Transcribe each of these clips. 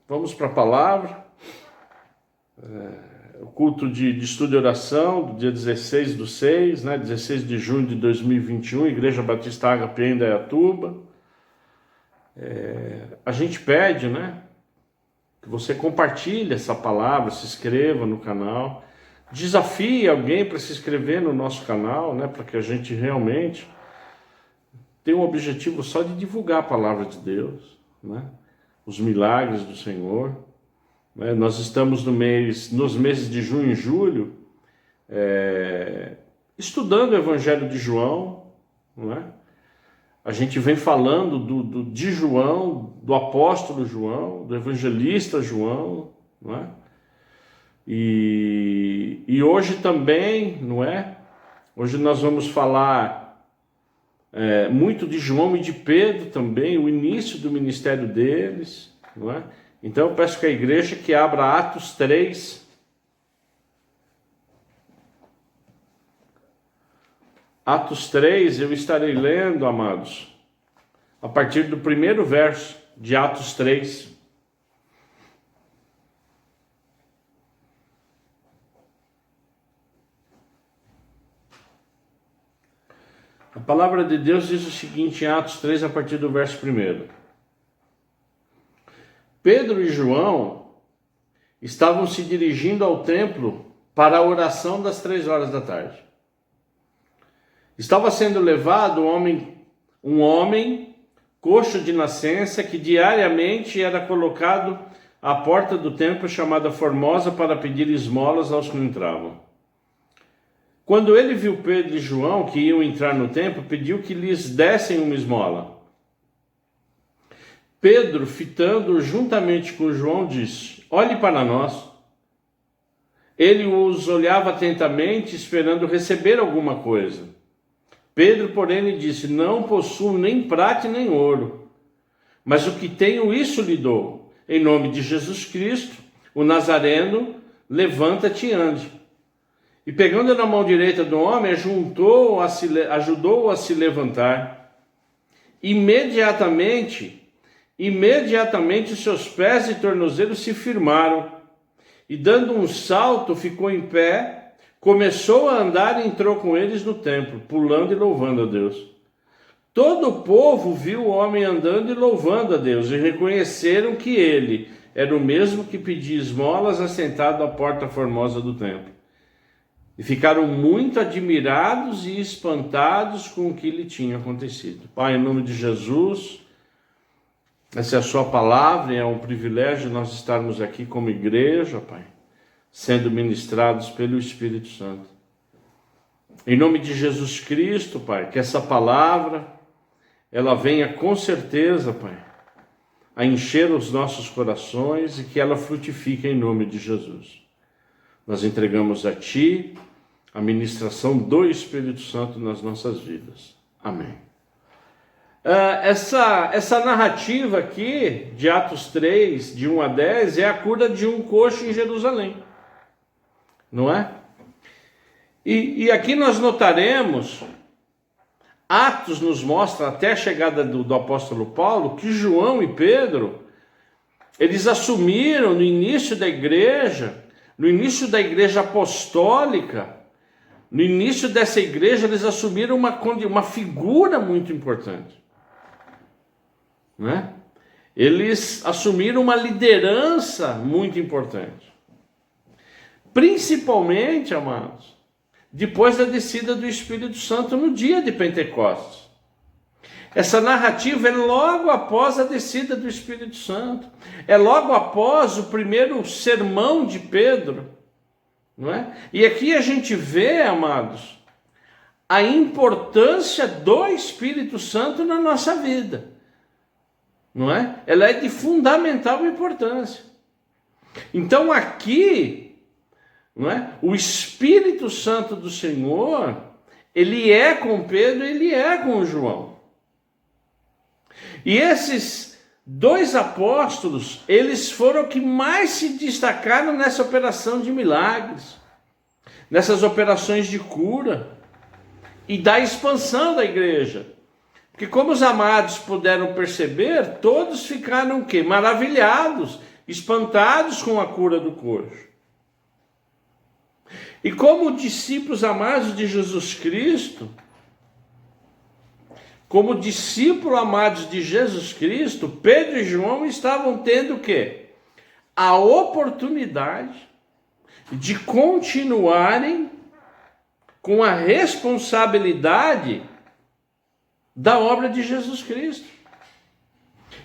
Vamos para a palavra. O culto de estudo e oração do dia 16/6, 16 de junho de 2021, Igreja Batista Ágape em Indaiatuba. A gente pede, que você compartilhe essa palavra, se inscreva no canal, desafie alguém para se inscrever no nosso canal, para que a gente realmente tenha um objetivo só de divulgar a palavra de Deus, os milagres do Senhor. Nós estamos nos meses de junho e julho, estudando o Evangelho de João, A gente vem falando de João, do apóstolo João, do evangelista João, E hoje também, Hoje nós vamos falar muito de João e de Pedro também, o início do ministério deles, Então eu peço que a igreja que abra Atos 3. Atos 3, eu estarei lendo, amados, a partir do primeiro verso de Atos 3. A palavra de Deus diz o seguinte em Atos 3, a partir do verso 1. Pedro e João estavam se dirigindo ao templo para a oração das 3 horas da tarde. Estava sendo levado um homem coxo de nascença que diariamente era colocado à porta do templo chamada Formosa para pedir esmolas aos que entravam. Quando ele viu Pedro e João que iam entrar no templo, pediu que lhes dessem uma esmola. Pedro, fitando juntamente com João, disse: "Olhe para nós." Ele os olhava atentamente, esperando receber alguma coisa. Pedro, porém, lhe disse: "Não possuo nem prata nem ouro, mas o que tenho, isso lhe dou. Em nome de Jesus Cristo, o Nazareno, levanta-te e ande." E pegando na mão direita do homem, ajudou-o a se levantar. Imediatamente seus pés e tornozelos se firmaram, e dando um salto ficou em pé, começou a andar e entrou com eles no templo, pulando e louvando a Deus. Todo o povo viu o homem andando e louvando a Deus, e reconheceram que ele era o mesmo que pedia esmolas assentado à porta formosa do templo. E ficaram muito admirados e espantados com o que lhe tinha acontecido. Pai, em nome de Jesus, essa é a sua palavra e é um privilégio nós estarmos aqui como igreja, Pai, sendo ministrados pelo Espírito Santo. Em nome de Jesus Cristo, Pai, que essa palavra, ela venha com certeza, Pai, a encher os nossos corações e que ela frutifique em nome de Jesus. Nós entregamos a Ti a ministração do Espírito Santo nas nossas vidas. Amém. Essa narrativa aqui, de Atos 3, de 1 a 10, é a cura de um coxo em Jerusalém. Não é? E aqui nós notaremos, Atos nos mostra, até a chegada do apóstolo Paulo, que João e Pedro, eles assumiram no início da igreja apostólica, no início dessa igreja, eles assumiram uma figura muito importante. Eles assumiram uma liderança muito importante. Principalmente, amados, depois da descida do Espírito Santo no dia de Pentecostes. Essa narrativa é logo após a descida do Espírito Santo. É logo após o primeiro sermão de Pedro. E aqui a gente vê, amados, a importância do Espírito Santo na nossa vida. Ela é de fundamental importância. Então aqui, o Espírito Santo do Senhor, ele é com Pedro, ele é com João. E esses 2 apóstolos, eles foram que mais se destacaram nessa operação de milagres, nessas operações de cura e da expansão da igreja. Porque como os amados puderam perceber, todos ficaram o quê? Maravilhados espantados com a cura do coxo. E como discípulos amados de Jesus Cristo, como discípulos amados de Jesus Cristo, Pedro e João estavam tendo o quê? A oportunidade de continuarem com a responsabilidade da obra de Jesus Cristo.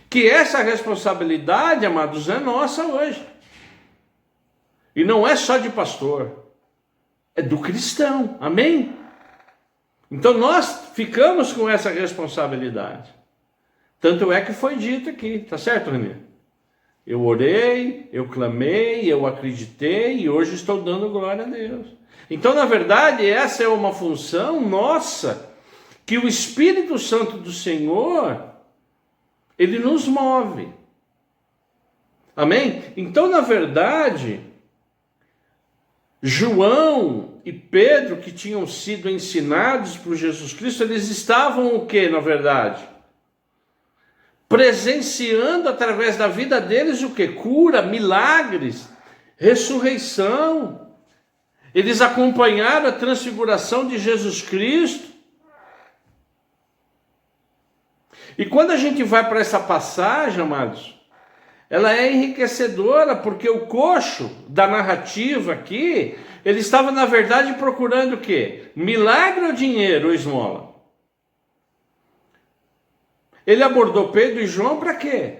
Que essa responsabilidade, amados, é nossa hoje. E não é só de pastor, é do cristão, amém? Então nós ficamos com essa responsabilidade. Tanto é que foi dito aqui, tá certo, Renê? Eu orei, eu clamei, eu acreditei e hoje estou dando glória a Deus. Então, na verdade, essa é uma função nossa, que o Espírito Santo do Senhor, ele nos move. Amém? Então, na verdade, João e Pedro, que tinham sido ensinados por Jesus Cristo, eles estavam o que, na verdade? Presenciando através da vida deles o que? Cura, milagres, ressurreição. Eles acompanharam a transfiguração de Jesus Cristo. E quando a gente vai para essa passagem, amados, ela é enriquecedora, porque o coxo da narrativa aqui, ele estava, na verdade, procurando o quê? Milagre ou dinheiro ou esmola? Ele abordou Pedro e João para quê?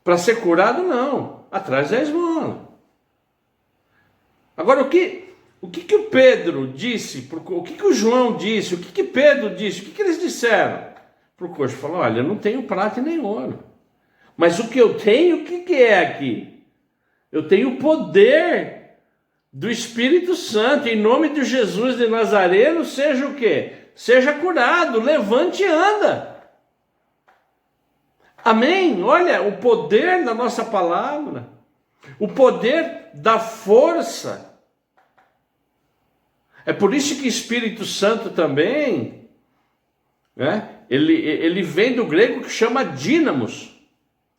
Para ser curado? Não. Atrás da esmola. Agora, o que o Pedro disse, o que o João disse, o que Pedro disse, o que eles disseram? Para o coxo, falou, olha, eu não tenho prata e nem ouro. Mas o que eu tenho, o que é aqui? Eu tenho o poder do Espírito Santo, em nome de Jesus de Nazareno, seja o quê? Seja curado, levante e anda. Amém? Olha, o poder da nossa palavra, o poder da força. É por isso que o Espírito Santo também, né? Ele vem do grego que chama dínamos.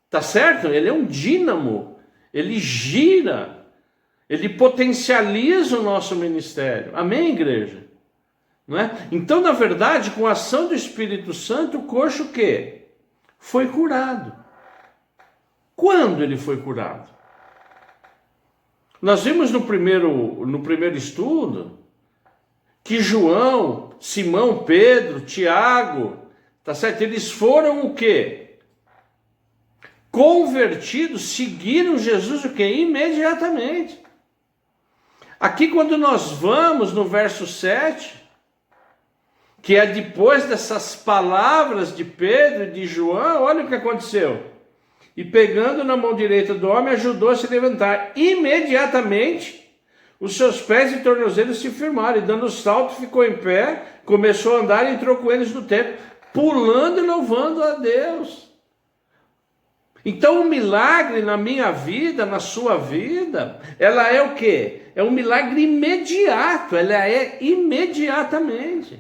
Tá certo? Ele é um dínamo, ele gira, ele potencializa o nosso ministério. Amém, igreja? Não é? Então, na verdade, com a ação do Espírito Santo, o coxo o quê? Foi curado. Quando ele foi curado? Nós vimos no primeiro estudo que João, Simão, Pedro, Tiago, tá certo? Eles foram o quê? Convertidos, seguiram Jesus o quê? Imediatamente. Aqui quando nós vamos no verso 7, que é depois dessas palavras de Pedro e de João, olha o que aconteceu. E pegando na mão direita do homem, ajudou a se levantar. Imediatamente, os seus pés e tornozelos se firmaram, e dando salto, ficou em pé, começou a andar e entrou com eles no templo, pulando e louvando a Deus. Então o milagre na minha vida, na sua vida, ela é o quê? É um milagre imediato, ela é imediatamente.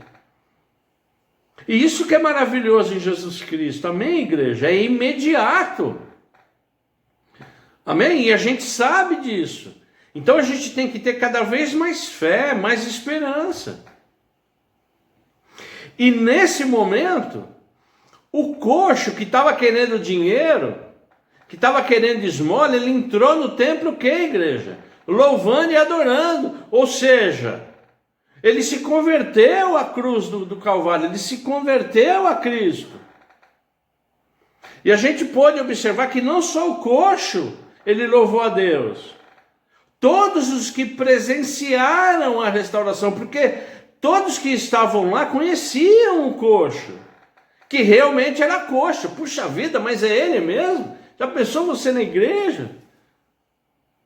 E isso que é maravilhoso em Jesus Cristo, amém, igreja? É imediato. Amém? E a gente sabe disso. Então a gente tem que ter cada vez mais fé, mais esperança. E nesse momento, o coxo que estava querendo dinheiro, que estava querendo esmola, ele entrou no templo o que, igreja? Louvando e adorando. Ou seja, ele se converteu à cruz do Calvário, ele se converteu a Cristo. E a gente pode observar que não só o coxo, ele louvou a Deus. Todos os que presenciaram a restauração, porque todos que estavam lá conheciam o coxo, que realmente era coxo. Puxa vida, mas é ele mesmo? Já pensou você na igreja?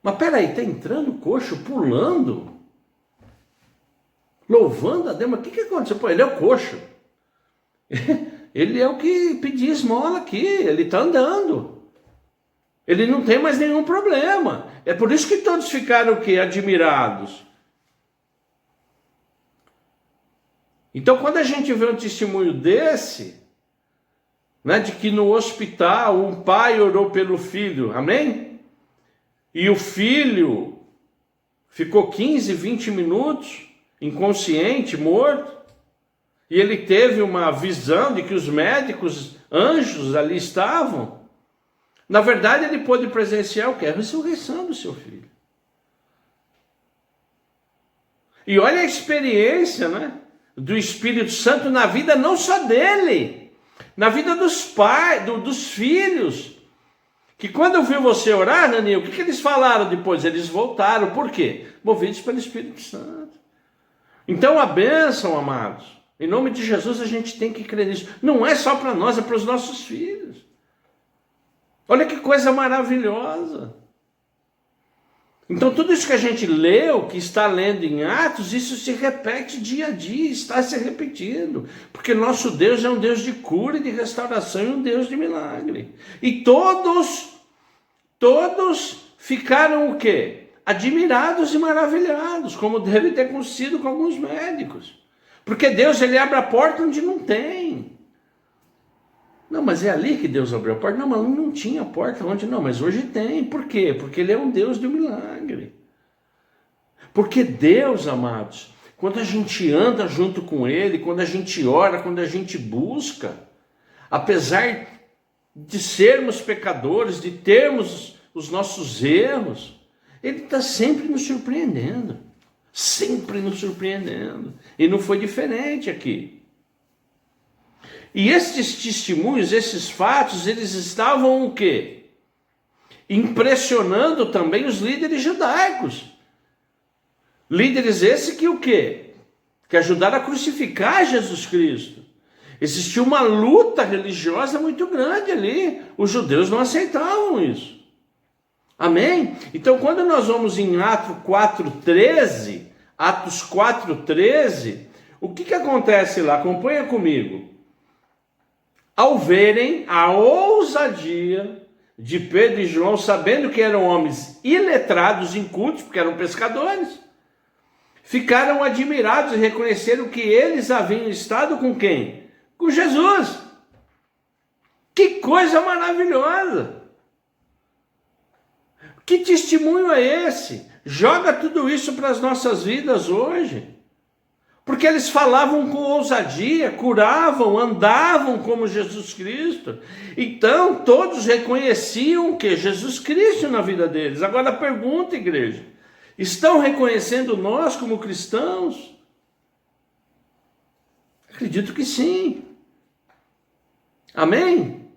Mas peraí, está entrando coxo, pulando, louvando a Deus. Mas o que aconteceu? Pô, ele é o coxo. Ele é o que pedia esmola aqui, ele está andando. Ele não tem mais nenhum problema. É por isso que todos ficaram o quê? Admirados. Então, quando a gente vê um testemunho desse, né, de que no hospital um pai orou pelo filho, amém? E o filho ficou 15, 20 minutos inconsciente, morto, e ele teve uma visão de que os médicos, anjos ali estavam. Na verdade, ele pôde presenciar o que? A ressurreição do seu filho. E olha a experiência, né, do Espírito Santo na vida não só dele, na vida dos pais, dos filhos. Que quando eu vi você orar, Daniel, o que eles falaram depois? Eles voltaram. Por quê? Movidos pelo Espírito Santo. Então a bênção, amados, em nome de Jesus a gente tem que crer nisso. Não é só para nós, é para os nossos filhos. Olha que coisa maravilhosa. Então tudo isso que a gente leu, que está lendo em Atos, isso se repete dia a dia, está se repetindo. Porque nosso Deus é um Deus de cura e de restauração e um Deus de milagre. E todos ficaram o quê? Admirados e maravilhados, como deve ter acontecido com alguns médicos. Porque Deus, ele abre a porta onde não tem. Não, mas é ali que Deus abriu a porta. Não, mas não tinha porta onde não, mas hoje tem. Por quê? Porque ele é um Deus do milagre. Porque Deus, amados, quando a gente anda junto com ele, quando a gente ora, quando a gente busca, apesar de sermos pecadores, de termos os nossos erros, ele está sempre nos surpreendendo. Sempre nos surpreendendo. E não foi diferente aqui. E esses testemunhos, esses fatos, eles estavam o quê? Impressionando também os líderes judaicos. Líderes esses que o quê? Que ajudaram a crucificar Jesus Cristo. Existia uma luta religiosa muito grande ali. Os judeus não aceitavam isso. Amém? Então quando nós vamos em Atos 4:13, o que acontece lá? Acompanha comigo. Ao verem a ousadia de Pedro e João, sabendo que eram homens iletrados, incultos, porque eram pescadores, ficaram admirados e reconheceram que eles haviam estado com quem? Com Jesus. Que coisa maravilhosa! Que testemunho é esse? Joga tudo isso para as nossas vidas hoje. Porque eles falavam com ousadia, curavam, andavam como Jesus Cristo. Então, todos reconheciam que Jesus Cristo na vida deles. Agora a pergunta, igreja, estão reconhecendo nós como cristãos? Acredito que sim. Amém?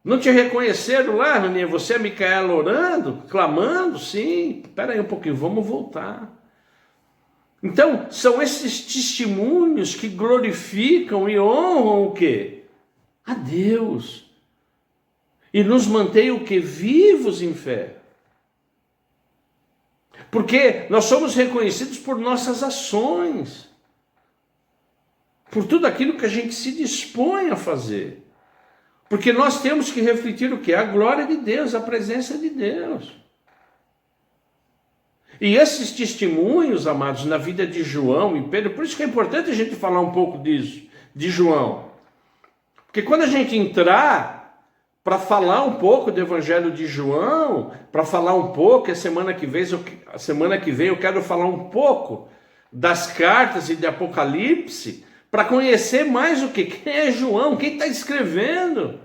Não te reconheceram lá, Raninha? Você é Micaela orando, clamando? Sim. Espera aí um pouquinho, vamos voltar. Então, são esses testemunhos que glorificam e honram o quê? A Deus. E nos mantém o quê? Vivos em fé. Porque nós somos reconhecidos por nossas ações. Por tudo aquilo que a gente se dispõe a fazer. Porque nós temos que refletir o quê? A glória de Deus, a presença de Deus. E esses testemunhos, amados, na vida de João e Pedro, por isso que é importante a gente falar um pouco disso, de João. Porque quando a gente entrar para falar um pouco do Evangelho de João, para falar um pouco, a semana que vem eu quero falar um pouco das cartas e de Apocalipse, para conhecer mais o que? Quem é João? Quem está escrevendo?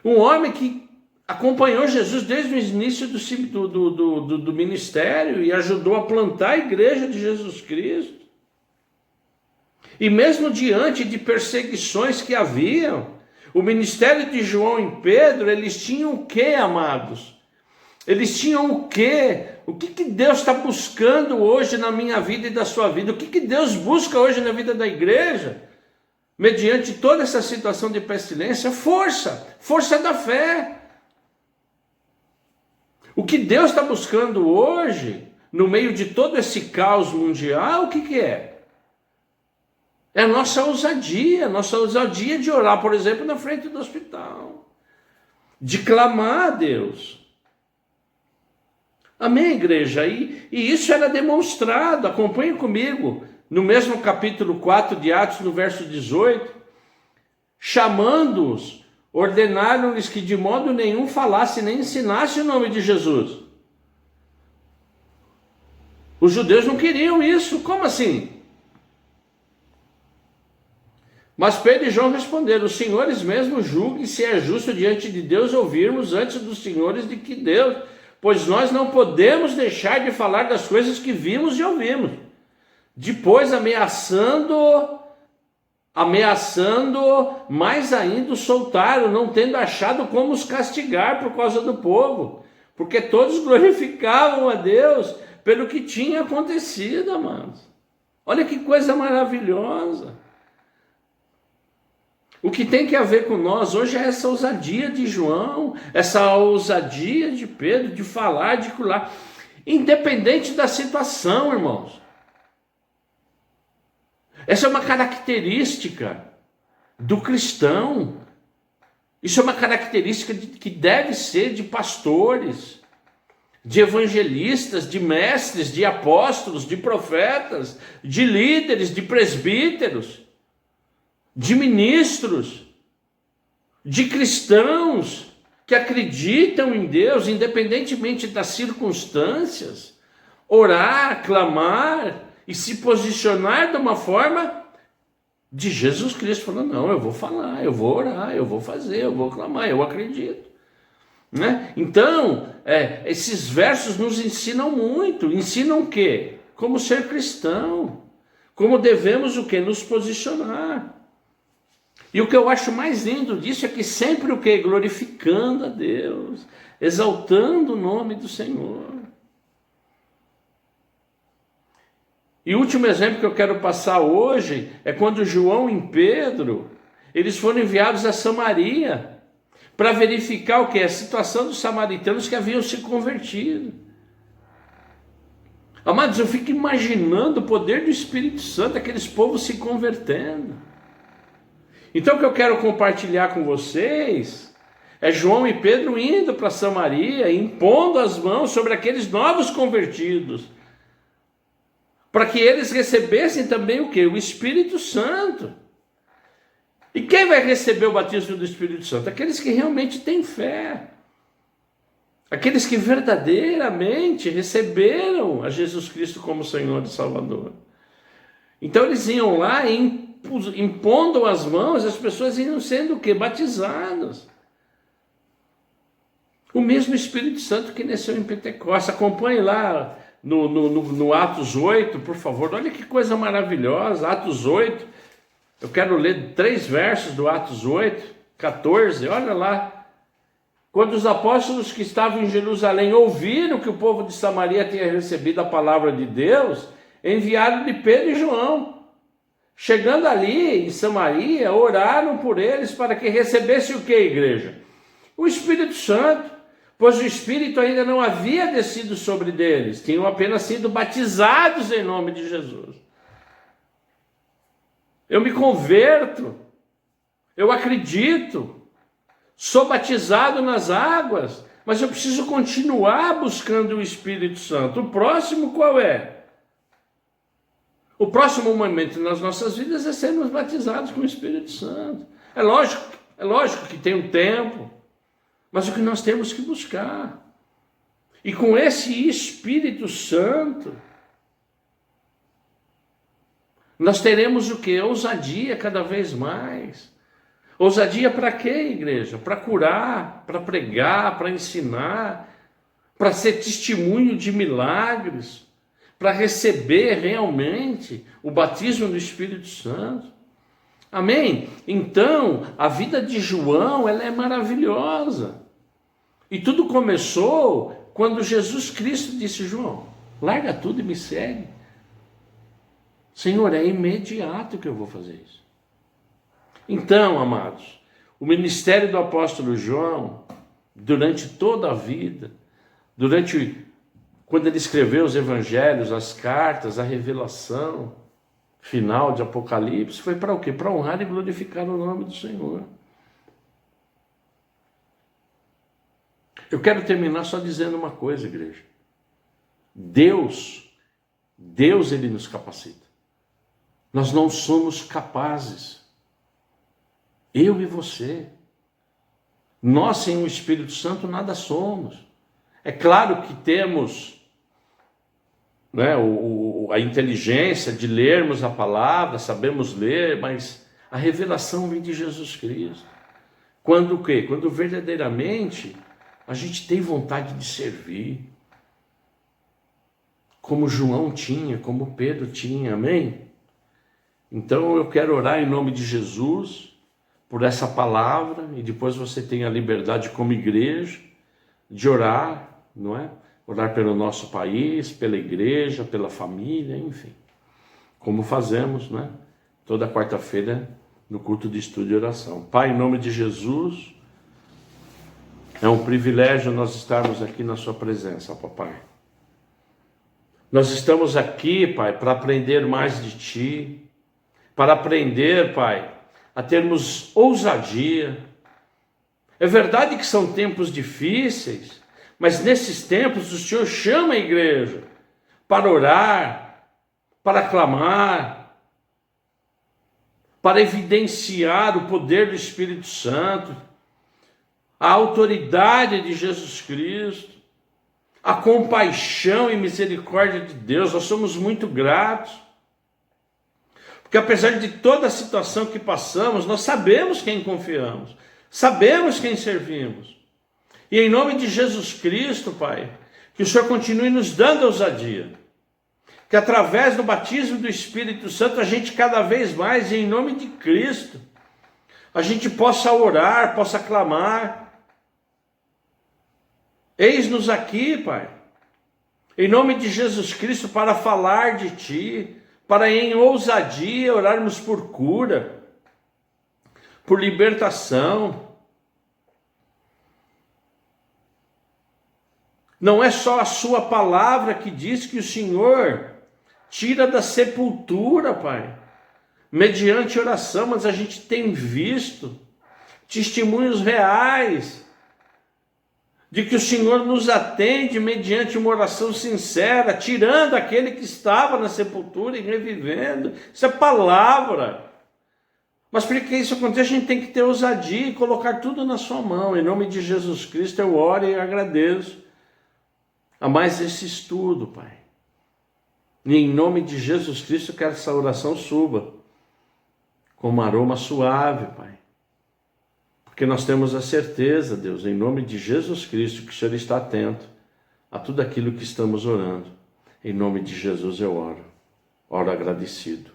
Um homem que acompanhou Jesus desde o início do ministério e ajudou a plantar a igreja de Jesus Cristo. E mesmo diante de perseguições que haviam, o ministério de João e Pedro, eles tinham o quê, amados? Eles tinham o quê? O que Deus está buscando hoje na minha vida e da sua vida? O que Deus busca hoje na vida da igreja? Mediante toda essa situação de pestilência, força da fé. O que Deus está buscando hoje, no meio de todo esse caos mundial, o que é? É a nossa ousadia de orar, por exemplo, na frente do hospital. De clamar a Deus. Amém, igreja? E isso era demonstrado, acompanhe comigo, no mesmo capítulo 4 de Atos, no verso 18. chamando-os, ordenaram-lhes que de modo nenhum falasse nem ensinasse o nome de Jesus. Os judeus não queriam isso. Como assim? Mas Pedro e João responderam: os senhores mesmos julguem se é justo diante de Deus ouvirmos antes dos senhores de que Deus, pois nós não podemos deixar de falar das coisas que vimos e ouvimos. Depois ameaçando, mais ainda os soltaram, não tendo achado como os castigar por causa do povo, porque todos glorificavam a Deus pelo que tinha acontecido, amados. Olha que coisa maravilhosa. O que tem que haver com nós hoje é essa ousadia de João, essa ousadia de Pedro, de falar, de curar, independente da situação, irmãos. Essa é uma característica do cristão. Isso é uma característica que deve ser de pastores, de evangelistas, de mestres, de apóstolos, de profetas, de líderes, de presbíteros, de ministros, de cristãos que acreditam em Deus, independentemente das circunstâncias, orar, clamar e se posicionar de uma forma de Jesus Cristo, falando: não, eu vou falar, eu vou orar, eu vou fazer, eu vou clamar, eu acredito. Né? Então, esses versos nos ensinam muito. Ensinam o quê? Como ser cristão, como devemos o quê? Nos posicionar. E o que eu acho mais lindo disso é que sempre o quê? Glorificando a Deus, exaltando o nome do Senhor. E o último exemplo que eu quero passar hoje é quando João e Pedro, eles foram enviados a Samaria para verificar o que? A situação dos samaritanos que haviam se convertido. Amados, eu fico imaginando o poder do Espírito Santo, aqueles povos se convertendo. Então o que eu quero compartilhar com vocês é João e Pedro indo para Samaria, impondo as mãos sobre aqueles novos convertidos, para que eles recebessem também o quê? O Espírito Santo. E quem vai receber o batismo do Espírito Santo? Aqueles que realmente têm fé. Aqueles que verdadeiramente receberam a Jesus Cristo como Senhor e Salvador. Então eles iam lá impondo as mãos, as pessoas iam sendo o quê? Batizadas. O mesmo Espírito Santo que desceu em Pentecostes. Acompanhe lá no Atos 8, por favor. Olha que coisa maravilhosa. Atos 8. Eu quero ler 3 versos do Atos 8, 14. Olha lá. Quando os apóstolos que estavam em Jerusalém ouviram que o povo de Samaria tinha recebido a palavra de Deus, enviaram-lhe Pedro e João. Chegando ali em Samaria, oraram por eles para que recebessem o que, igreja? O Espírito Santo, pois o Espírito ainda não havia descido sobre eles, tinham apenas sido batizados em nome de Jesus. Eu me converto, eu acredito, sou batizado nas águas, mas eu preciso continuar buscando o Espírito Santo. O próximo qual é? O próximo momento nas nossas vidas é sermos batizados com o Espírito Santo. É lógico que tem um tempo, mas o que nós temos que buscar. E com esse Espírito Santo, nós teremos o quê? Ousadia cada vez mais. Ousadia para quê, igreja? Para curar, para pregar, para ensinar, para ser testemunho de milagres, para receber realmente o batismo do Espírito Santo. Amém? Então, a vida de João, ela é maravilhosa. E tudo começou quando Jesus Cristo disse: João, larga tudo e me segue. Senhor, é imediato que eu vou fazer isso. Então, amados, o ministério do apóstolo João, durante toda a vida, quando ele escreveu os evangelhos, as cartas, a revelação final de Apocalipse, foi para o quê? Para honrar e glorificar o nome do Senhor. Eu quero terminar só dizendo uma coisa, igreja. Deus, Ele nos capacita. Nós não somos capazes. Eu e você. Nós, sem o Espírito Santo, nada somos. É claro que temos, né, a inteligência de lermos a palavra, sabemos ler, mas a revelação vem de Jesus Cristo. Quando o quê? Quando verdadeiramente a gente tem vontade de servir, como João tinha, como Pedro tinha, amém? Então eu quero orar em nome de Jesus, por essa palavra, e depois você tem a liberdade como igreja, de orar, não é? Orar pelo nosso país, pela igreja, pela família, enfim. Como fazemos, né? Toda quarta-feira no culto de estudo e oração. Pai, em nome de Jesus, é um privilégio nós estarmos aqui na sua presença, papai. Nós estamos aqui, Pai, para aprender mais de Ti, para aprender, Pai, a termos ousadia. É verdade que são tempos difíceis, mas nesses tempos o Senhor chama a igreja para orar, para clamar, para evidenciar o poder do Espírito Santo, a autoridade de Jesus Cristo, a compaixão e misericórdia de Deus. Nós somos muito gratos, porque apesar de toda a situação que passamos, nós sabemos quem confiamos, sabemos quem servimos. E em nome de Jesus Cristo, Pai, que o Senhor continue nos dando ousadia, que através do batismo do Espírito Santo a gente cada vez mais, em nome de Cristo, a gente possa orar, possa clamar. Eis-nos aqui, Pai, em nome de Jesus Cristo, para falar de Ti, para em ousadia orarmos por cura, por libertação. Não é só a Sua palavra que diz que o Senhor tira da sepultura, Pai, mediante oração, mas a gente tem visto testemunhos reais de que o Senhor nos atende mediante uma oração sincera, tirando aquele que estava na sepultura e revivendo. Isso é palavra. Mas para que isso aconteça, a gente tem que ter ousadia e colocar tudo na sua mão. Em nome de Jesus Cristo eu oro e agradeço a mais esse estudo, Pai. E em nome de Jesus Cristo eu quero que essa oração suba como aroma suave, Pai. Porque nós temos a certeza, Deus, em nome de Jesus Cristo, que o Senhor está atento a tudo aquilo que estamos orando. Em nome de Jesus eu oro agradecido.